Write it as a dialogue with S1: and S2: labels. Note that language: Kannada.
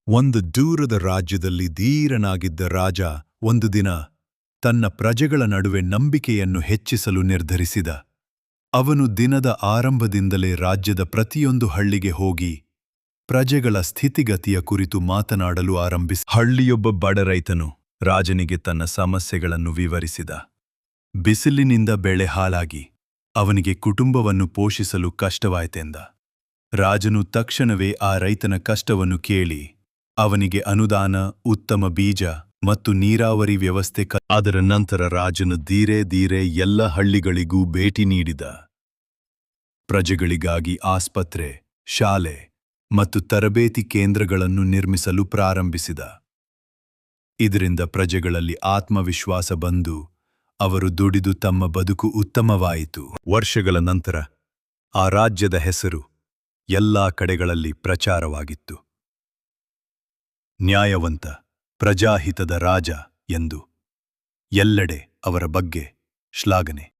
S1: ಒಂದು ದೂರದ ರಾಜ್ಯದಲ್ಲಿ ಧೀರನಾಗಿದ್ದ ರಾಜ ಒಂದು ದಿನ ತನ್ನ ಪ್ರಜೆಗಳ ನಡುವೆ ನಂಬಿಕೆಯನ್ನು ಹೆಚ್ಚಿಸಲು ನಿರ್ಧರಿಸಿದ. ಅವನು ದಿನದ ಆರಂಭದಿಂದಲೇ ರಾಜ್ಯದ ಪ್ರತಿಯೊಂದು ಹಳ್ಳಿಗೆ ಹೋಗಿ ಪ್ರಜೆಗಳ ಸ್ಥಿತಿಗತಿಯ ಕುರಿತು ಮಾತನಾಡಲು ಆರಂಭಿಸಿ. ಹಳ್ಳಿಯೊಬ್ಬ ಬಡ ರೈತನು ರಾಜನಿಗೆ ತನ್ನ ಸಮಸ್ಯೆಗಳನ್ನು ವಿವರಿಸಿದ. ಬಿಸಿಲಿನಿಂದ ಬೆಳೆ ಹಾಳಾಗಿ ಅವನಿಗೆ ಕುಟುಂಬವನ್ನು ಪೋಷಿಸಲು ಕಷ್ಟವಾಯಿತೆಂದ. ರಾಜನು ತಕ್ಷಣವೇ ಆ ರೈತನ ಕಷ್ಟವನ್ನು ಕೇಳಿ ಅವನಿಗೆ ಅನುದಾನ, ಉತ್ತಮ ಬೀಜ ಮತ್ತು ನೀರಾವರಿ ವ್ಯವಸ್ಥೆ ಅದರ ನಂತರ ರಾಜನು ಧೀರೆ ಎಲ್ಲ ಹಳ್ಳಿಗಳಿಗೂ ಭೇಟಿ ನೀಡಿದ. ಪ್ರಜೆಗಳಿಗಾಗಿ ಆಸ್ಪತ್ರೆ, ಶಾಲೆ ಮತ್ತು ತರಬೇತಿ ಕೇಂದ್ರಗಳನ್ನು ನಿರ್ಮಿಸಲು ಪ್ರಾರಂಭಿಸಿದ. ಇದರಿಂದ ಪ್ರಜೆಗಳಲ್ಲಿ ಆತ್ಮವಿಶ್ವಾಸ ಬಂದು ಅವರು ದುಡಿದು ತಮ್ಮ ಬದುಕು ಉತ್ತಮವಾಯಿತು. ವರ್ಷಗಳ ನಂತರ ಆ ರಾಜ್ಯದ ಹೆಸರು ಎಲ್ಲಾ ಕಡೆಗಳಲ್ಲಿ ಪ್ರಚಾರವಾಗಿತ್ತು. ನ್ಯಾಯವಂತ, ಪ್ರಜಾಹಿತದ ರಾಜ ಎಂದು ಎಲ್ಲೆಡೆ ಅವರ ಬಗ್ಗೆ ಶ್ಲಾಘನೆ.